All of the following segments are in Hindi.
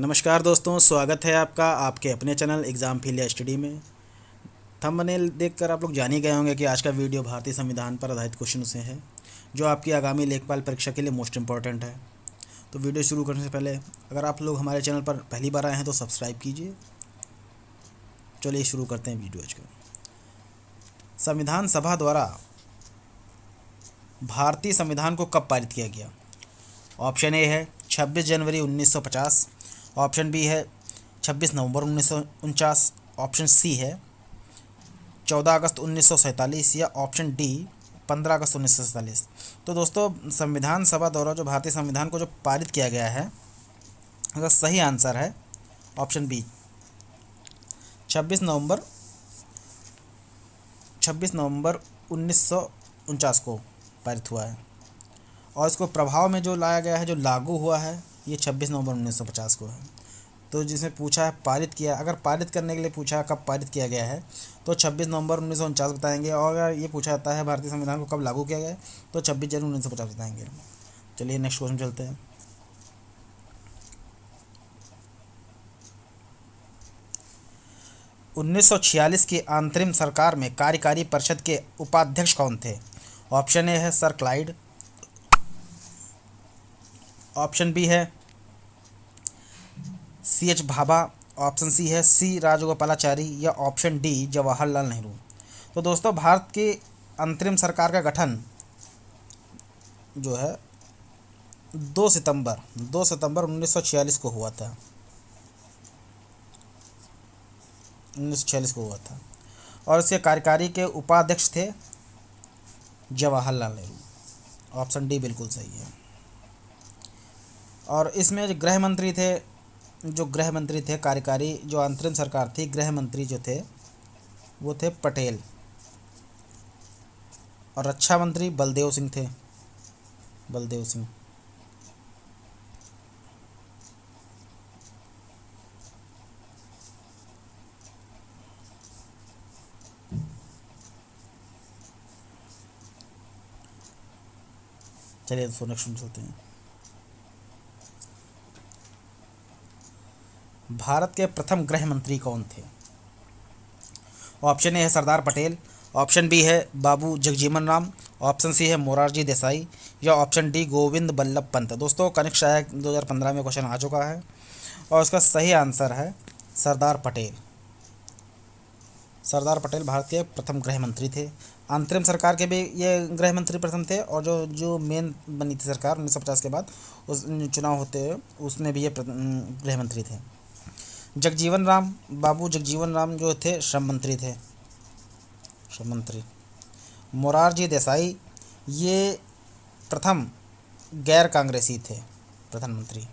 नमस्कार दोस्तों, स्वागत है आपका आपके अपने चैनल एग्ज़ाम फील स्टडी में। थंबनेल देखकर आप लोग जान ही गए होंगे कि आज का वीडियो भारतीय संविधान पर आधारित क्वेश्चन से है, जो आपकी आगामी लेखपाल परीक्षा के लिए मोस्ट इम्पॉर्टेंट है। तो वीडियो शुरू करने से पहले अगर आप लोग हमारे चैनल पर पहली बार आए हैं तो सब्सक्राइब कीजिए। चलिए शुरू करते हैं वीडियो आज का। संविधान सभा द्वारा भारतीय संविधान को कब पारित किया गया? ऑप्शन ए है 26 जनवरी 1950, ऑप्शन बी है 26 नवंबर 1949, ऑप्शन सी है 14 अगस्त 1947 या ऑप्शन डी 15 अगस्त 1947। तो दोस्तों, संविधान सभा द्वारा जो भारतीय संविधान को जो पारित किया गया है, इसका सही आंसर है ऑप्शन बी 26 नवंबर 1949 को पारित हुआ है। और इसको प्रभाव में जो लाया गया है, जो लागू हुआ है, ये 26 नवंबर 1950 को है। तो जिसमें पूछा है पारित किया, अगर पारित करने के लिए पूछा है कब पारित किया गया है तो 26 नवंबर 1949 बताएंगे, और अगर ये पूछा जाता है भारतीय संविधान को कब लागू किया गया है तो 26 जनवरी 1950 बताएंगे। चलिए नेक्स्ट क्वेश्चन चलते हैं। उन्नीस की अंतरिम सरकार में कार्यकारी परिषद के उपाध्यक्ष कौन थे? ऑप्शन ए है सर क्लाइड, ऑप्शन बी है CH भाभा, ऑप्शन सी है सी राजगोपालाचारी या ऑप्शन डी जवाहरलाल नेहरू। तो दोस्तों, भारत की अंतरिम सरकार का गठन जो है 2 सितंबर 1946 को हुआ था। 1946 को हुआ था और इसके कार्यकारी के उपाध्यक्ष थे जवाहरलाल नेहरू। ऑप्शन डी बिल्कुल सही है। और इसमें जो गृह मंत्री थे कार्यकारी, जो अंतरिम सरकार थी, गृह मंत्री जो थे वो थे पटेल, और रक्षा मंत्री बलदेव सिंह थे। बलदेव सिंह। चलिए तो नेक्स्ट चलते हैं। भारत के प्रथम गृह मंत्री कौन थे? ऑप्शन ए है सरदार पटेल, ऑप्शन बी है बाबू जगजीवन राम, ऑप्शन सी है मोरारजी देसाई या ऑप्शन डी गोविंद बल्लभ पंत। दोस्तों, कनिष्क सहायक 2015 में क्वेश्चन आ चुका है और उसका सही आंसर है सरदार पटेल। सरदार पटेल भारत के प्रथम गृह मंत्री थे। अंतरिम सरकार के भी ये गृह मंत्री प्रथम थे, और जो मेन बनी थी सरकार 1950 के बाद, उस चुनाव होते उसमें भी ये गृह मंत्री थे। बाबू जगजीवन राम जो थे श्रम मंत्री थे, श्रम मंत्री। मोरारजी देसाई ये प्रथम गैर कांग्रेसी थे, प्रधानमंत्री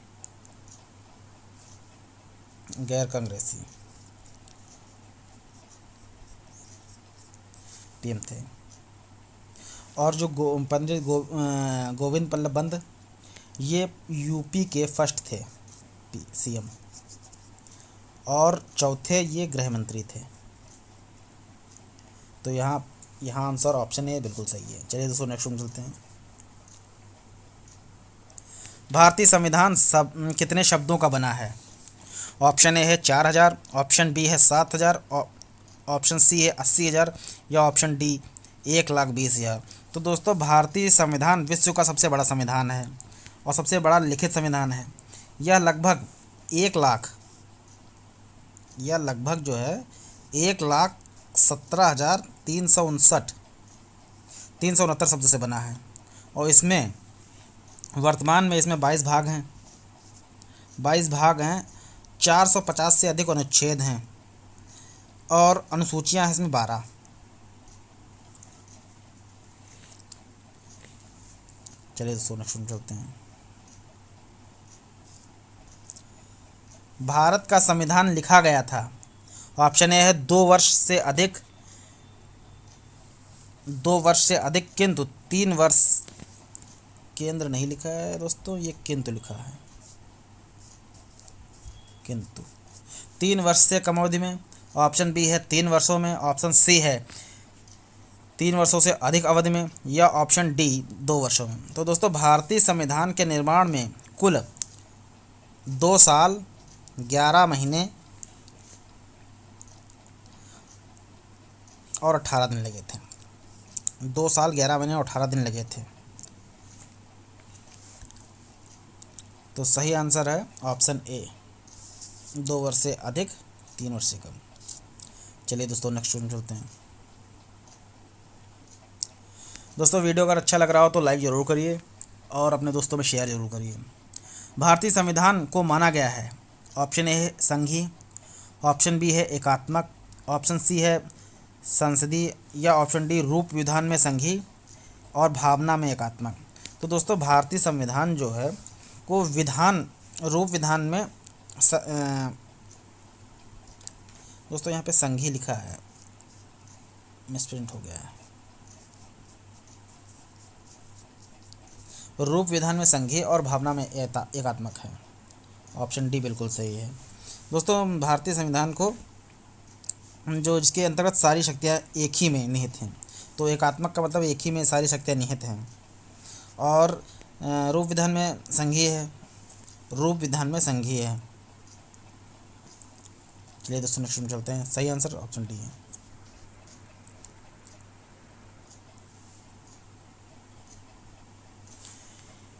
गैर कांग्रेसी PM थे। और जो पंडित गोविंद बल्लभ पंत, ये यूपी के फर्स्ट थे CM, और चौथे ये गृह मंत्री थे। तो यहाँ आंसर ऑप्शन ए बिल्कुल सही है। चलिए दोस्तों नेक्स्ट में चलते हैं। भारतीय संविधान कितने शब्दों का बना है? ऑप्शन ए है 4000, ऑप्शन बी है 7000, ऑप्शन सी है 80,000 या ऑप्शन डी 1,20,000। तो दोस्तों, भारतीय संविधान विश्व का सबसे बड़ा संविधान है और सबसे बड़ा लिखित संविधान है। यह लगभग 1,17,369 शब्द से बना है। और इसमें वर्तमान में इसमें 22 भाग हैं, 450 से अधिक अनुच्छेद हैं और अनुसूचियां हैं इसमें 12। चलिए दोस्तों नेक्स्ट चलते हैं। भारत का संविधान लिखा गया था। ऑप्शन ए है 2 वर्ष से अधिक किंतु 3 वर्ष, केंद्र नहीं लिखा है दोस्तों, ये किंतु लिखा है, किंतु 3 वर्ष से कम अवधि में। ऑप्शन बी है 3 वर्षों में, ऑप्शन सी है 3 वर्षों से अधिक अवधि में या ऑप्शन डी 2 वर्षों में। तो दोस्तों, भारतीय संविधान के निर्माण में कुल 2 साल 11 महीने और 18 दिन लगे थे। 2 साल 11 महीने और 18 दिन लगे थे। तो सही आंसर है ऑप्शन ए, 2 वर्ष से अधिक 3 वर्ष से कम। चलिए दोस्तों नेक्स्ट क्वेश्चन चलते हैं। दोस्तों वीडियो अगर अच्छा लग रहा हो तो लाइक ज़रूर करिए और अपने दोस्तों में शेयर ज़रूर करिए। भारतीय संविधान को माना गया है। ऑप्शन ए है संघीय, ऑप्शन बी है एकात्मक, ऑप्शन सी है संसदीय, या ऑप्शन डी रूप विधान में संघीय और भावना में एकात्मक। तो दोस्तों भारतीय संविधान जो है को रूप विधान में दोस्तों यहाँ पे संघीय लिखा है, मिसप्रिंट हो गया है। रूप विधान में संघीय और भावना में एकात्मक है। ऑप्शन डी बिल्कुल सही है। दोस्तों भारतीय संविधान को जो जिसके अंतर्गत सारी शक्तियाँ एक ही में निहित हैं, तो एकात्मक का मतलब एक ही में सारी शक्तियाँ निहित हैं, और रूप विधान में संघीय है, रूप विधान में संघीय है। चलिए दोस्तों नेक्स्ट में चलते हैं। सही आंसर ऑप्शन डी है।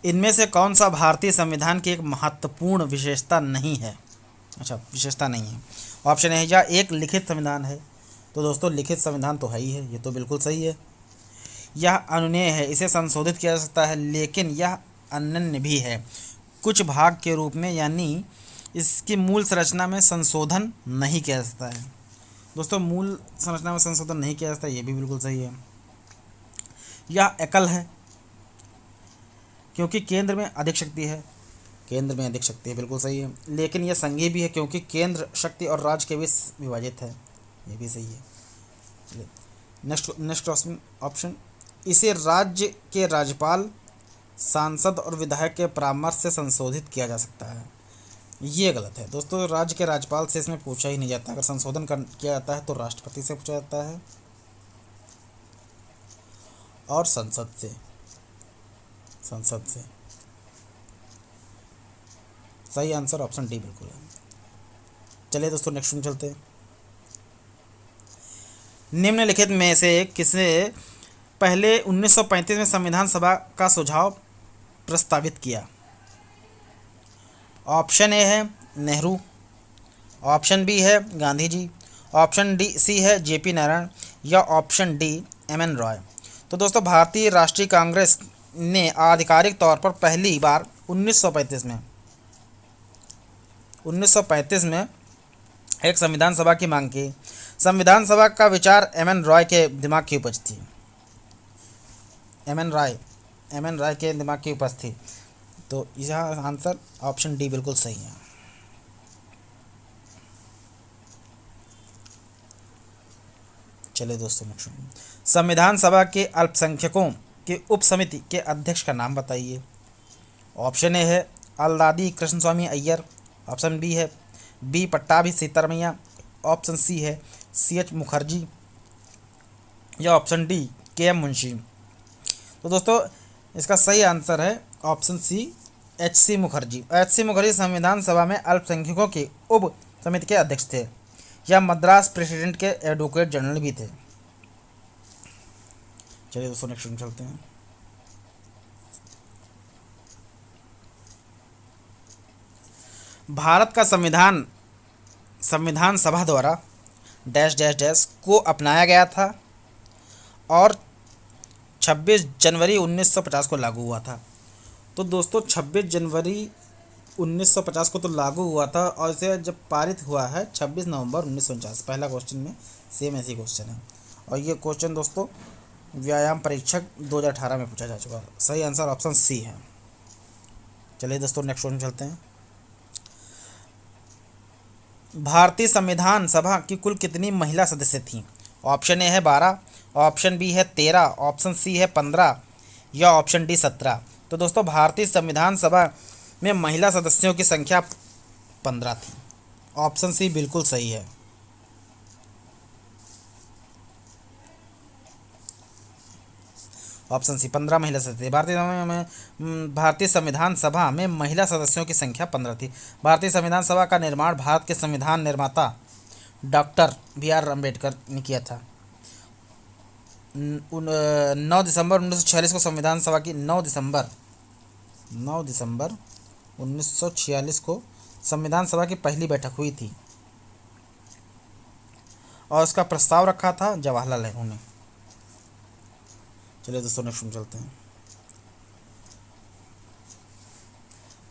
इनमें से कौन सा भारतीय संविधान की एक महत्वपूर्ण विशेषता नहीं है? अच्छा, विशेषता नहीं है। ऑप्शन ए या एक लिखित संविधान है। तो दोस्तों लिखित संविधान तो है ही है, ये तो बिल्कुल सही है। यह अनुमेय है, इसे संशोधित किया जा सकता है, लेकिन यह अनन्य भी है कुछ भाग के रूप में, यानी इसकी मूल संरचना में संशोधन नहीं किया जा सकता है। दोस्तों मूल संरचना में संशोधन नहीं किया जा सकता, ये भी बिल्कुल सही है। यह एकल है क्योंकि केंद्र में अधिक शक्ति है, केंद्र में अधिक शक्ति है, बिल्कुल सही है। लेकिन यह संघीय भी है क्योंकि केंद्र शक्ति और राज्य के बीच विभाजित है, ये भी सही है। नेक्स्ट ऑप्शन, इसे राज्य के राज्यपाल, सांसद और विधायक के परामर्श से संशोधित किया जा सकता है, ये गलत है। दोस्तों राज्य के राज्यपाल से इसमें पूछा ही नहीं जाता। अगर संशोधन किया जाता है तो राष्ट्रपति से पूछा जाता है और संसद से। सही आंसर ऑप्शन डी बिल्कुल है। चलिए दोस्तों नेक्स्ट में चलते हैं। निम्नलिखित में से किसे पहले 1935 में संविधान सभा का सुझाव प्रस्तावित किया? ऑप्शन ए है नेहरू, ऑप्शन बी है गांधी जी, ऑप्शन सी है जेपी नारायण, या ऑप्शन डी एम.एन. रॉय। तो दोस्तों भारतीय राष्ट्रीय कांग्रेस ने आधिकारिक तौर पर पहली बार 1935 में एक संविधान सभा की मांग की। संविधान सभा का विचार एम.एन. रॉय के दिमाग की उपज थी। एम.एन. रॉय के दिमाग की उपज थी। तो यह आंसर ऑप्शन डी बिल्कुल सही है। चलिए दोस्तों नेक्स्ट, संविधान सभा के अल्पसंख्यकों के उप समिति के अध्यक्ष का नाम बताइए। ऑप्शन ए है अल्लादी कृष्णस्वामी अय्यर, ऑप्शन बी है B Pattabhi Sitaramayya, option C है सी.एच. मुखर्जी, या ऑप्शन डी के.एम. मुंशी। तो दोस्तों इसका सही आंसर है ऑप्शन सी एच.सी. मुखर्जी। एच.सी. मुखर्जी संविधान सभा में अल्पसंख्यकों के उप समिति के अध्यक्ष थे। यह मद्रास प्रेसिडेंट के एडवोकेट जनरल भी थे। चलिए दोस्तों नेक्स्ट चलते हैं। भारत का संविधान सभा द्वारा डैश डैश डैश को अपनाया गया था और 26 जनवरी 1950 को लागू हुआ था। तो दोस्तों 26 जनवरी 1950 को तो लागू हुआ था और इसे जब पारित हुआ है 26 नवंबर 1949। पहला क्वेश्चन में सेम ऐसी क्वेश्चन है और ये क्वेश्चन दोस्तों व्यायाम परीक्षक 2018 में पूछा जा चुका है। सही आंसर ऑप्शन सी है। चलिए दोस्तों नेक्स्ट क्वेश्चन चलते हैं। भारतीय संविधान सभा की कुल कितनी महिला सदस्य थीं? ऑप्शन ए है 12, ऑप्शन बी है 13, ऑप्शन सी है 15, या ऑप्शन डी 17। तो दोस्तों भारतीय संविधान सभा में महिला सदस्यों की संख्या 15 थी। ऑप्शन सी बिल्कुल सही है। ऑप्शन सी 15 महिला सदस्य थे। भारतीय संविधान सभा में महिला सदस्यों की संख्या 15 थी। भारतीय संविधान सभा का निर्माण भारत के संविधान निर्माता डॉक्टर B.R. अम्बेडकर ने किया था। 9 दिसंबर 1946 को संविधान सभा की 9 दिसंबर 1946 को संविधान सभा की पहली बैठक हुई थी और उसका प्रस्ताव रखा था जवाहरलाल नेहरू ने। चलिए दोस्तों नेक्स्ट में चलते हैं।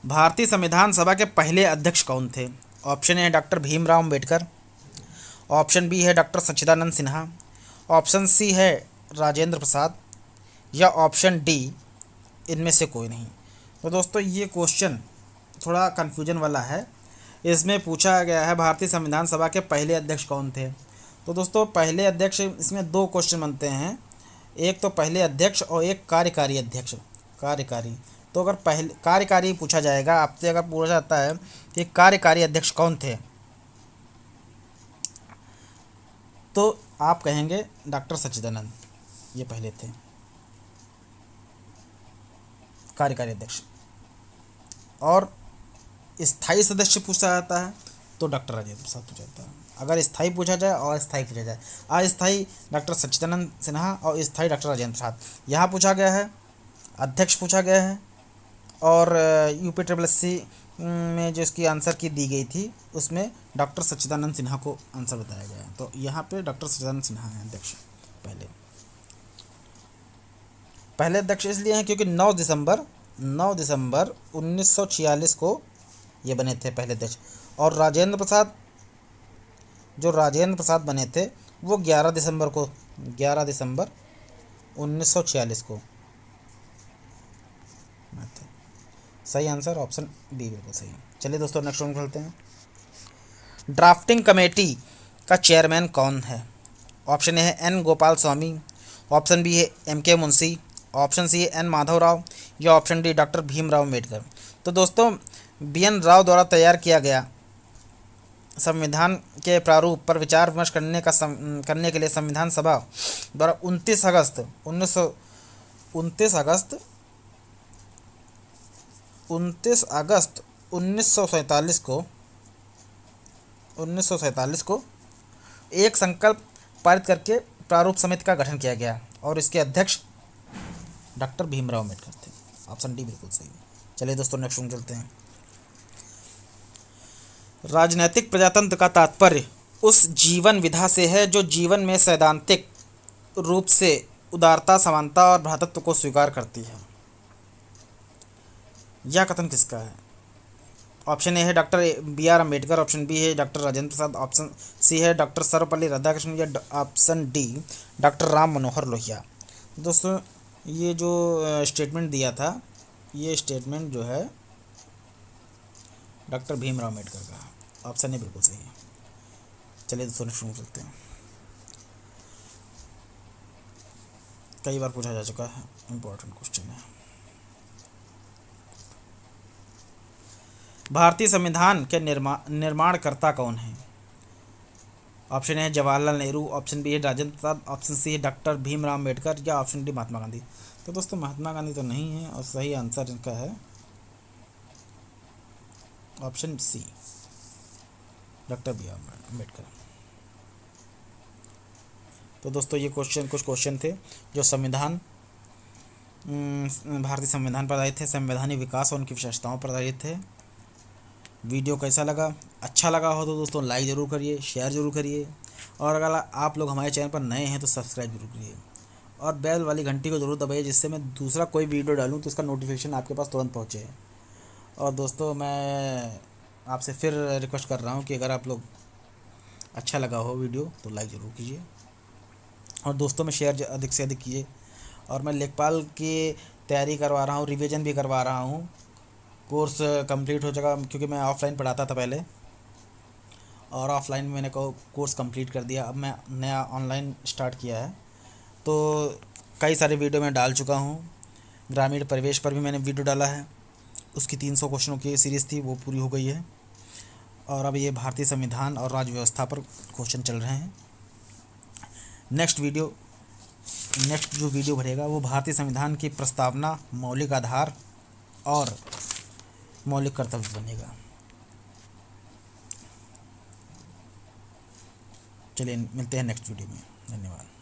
भारतीय संविधान सभा के पहले अध्यक्ष कौन थे? ऑप्शन ए है doctor Bhimrao Ambedkar, option B है doctor Sachchidanand Sinha, option C है राजेंद्र प्रसाद, या ऑप्शन डी इनमें से कोई नहीं। तो दोस्तों ये क्वेश्चन थोड़ा कन्फ्यूजन वाला है। इसमें पूछा गया है भारतीय संविधान सभा के पहले अध्यक्ष कौन थे। तो दोस्तों पहले अध्यक्ष, इसमें दो क्वेश्चन बनते हैं, एक तो पहले अध्यक्ष और एक कार्यकारी अध्यक्ष। कार्यकारी, तो अगर पहले कार्यकारी पूछा जाएगा आपसे, अगर पूछा जाता है कि कार्यकारी अध्यक्ष कौन थे, तो आप कहेंगे डॉक्टर सच्चिदानंद, ये पहले थे कार्यकारी अध्यक्ष। और स्थायी सदस्य पूछा जाता है तो डॉक्टर राजेंद्र प्रसाद पूछा जाता है। अगर स्थायी पूछा जाए और अस्थायी पूछा जाए, अस्थायी डॉक्टर सच्चिदानंद सिन्हा और स्थायी डॉक्टर राजेंद्र प्रसाद। यहाँ पूछा गया है, अध्यक्ष पूछा गया है, और UPSSC में जो इसकी आंसर की दी गई थी उसमें डॉक्टर सच्चिदानंद सिन्हा को आंसर बताया गया है। तो यहाँ पे डॉक्टर सच्चिदानंद सिन्हा हैं अध्यक्ष पहले अध्यक्ष इसलिए हैं क्योंकि 9 दिसंबर 1946 को ये बने थे पहले अध्यक्ष। और राजेंद्र प्रसाद बने थे वो 11 दिसंबर 1946 को। सही आंसर ऑप्शन बी बिल्कुल सही है। चलिए दोस्तों नेक्स्ट वन चलते हैं। ड्राफ्टिंग कमेटी का चेयरमैन कौन है? ऑप्शन ए है N. Gopal Swami, option B है M.K. मुंशी, ऑप्शन सी है N. माधव राव, या option D doctor Bhimrao Ambedkar. तो दोस्तों B.N. राव द्वारा तैयार किया गया संविधान के प्रारूप पर विचार विमर्श करने के लिए संविधान सभा द्वारा 29 अगस्त 1947 को एक संकल्प पारित करके प्रारूप समिति का गठन किया गया और इसके अध्यक्ष डॉक्टर भीमराव अम्बेडकर थे। ऑप्शन डी बिल्कुल सही है। चलिए दोस्तों नेक्स्ट में चलते हैं। राजनैतिक प्रजातंत्र का तात्पर्य उस जीवन विधा से है जो जीवन में सैद्धांतिक रूप से उदारता, समानता और भ्रातृत्व को स्वीकार करती है। यह कथन किसका है? ऑप्शन ए है doctor B.R. Ambedkar, option B है doctor Rajendra Prasad, option C है डॉक्टर सर्वपल्ली राधाकृष्णन, या option D doctor Ram Manohar Lohia. दोस्तों ये जो स्टेटमेंट दिया था, ये स्टेटमेंट जो है डॉक्टर भीमराव अम्बेडकर का। ऑप्शन ए बिल्कुल सही है। चलिए दोस्तों शुरू करते हैं। कई बार पूछा जा चुका है, इम्पोर्टेंट क्वेश्चन है। भारतीय संविधान के निर्माणकर्ता कौन है? ऑप्शन ए है जवाहरलाल नेहरू, ऑप्शन बी है राजेंद्र प्रसाद, ऑप्शन सी है डॉक्टर भीमराव अम्बेडकर, या ऑप्शन डी महात्मा गांधी। तो दोस्तों महात्मा गांधी तो नहीं है और सही आंसर इनका है option C doctor B.R. Ambedkar. तो दोस्तों ये कुछ क्वेश्चन थे जो भारतीय संविधान पर आधारित थे, संवैधानिक विकास और उनकी विशेषताओं पर आधारित थे। वीडियो कैसा लगा? अच्छा लगा हो तो दोस्तों लाइक ज़रूर करिए, शेयर ज़रूर करिए, और अगर आप लोग हमारे चैनल पर नए हैं तो सब्सक्राइब जरूर करिए और बेल वाली घंटी को ज़रूर दबाइए, जिससे मैं दूसरा कोई वीडियो डालूँ तो उसका नोटिफिकेशन आपके पास तुरंत पहुँचे। और दोस्तों मैं आपसे फिर रिक्वेस्ट कर रहा हूँ कि अगर आप लोग अच्छा लगा हो वीडियो तो लाइक ज़रूर कीजिए और दोस्तों में शेयर अधिक से अधिक कीजिए। और मैं लेखपाल की तैयारी करवा रहा हूँ, रिवीजन भी करवा रहा हूँ। कोर्स कंप्लीट हो चुका क्योंकि मैं ऑफलाइन पढ़ाता था पहले, और ऑफलाइन मैंने कोर्स कंप्लीट कर दिया। अब मैं नया ऑनलाइन स्टार्ट किया है, तो कई सारे वीडियो मैं डाल चुका हूँ। ग्रामीण परिवेश पर भी मैंने वीडियो डाला है, उसकी 300 क्वेश्चनों की सीरीज़ थी, वो पूरी हो गई है। और अब ये भारतीय संविधान और राज्य व्यवस्था पर क्वेश्चन चल रहे हैं। नेक्स्ट वीडियो नेक्स्ट जो वीडियो भरेगा वो भारतीय संविधान की प्रस्तावना, मौलिक आधार और मौलिक कर्तव्य बनेगा। चलिए मिलते हैं नेक्स्ट वीडियो में। धन्यवाद।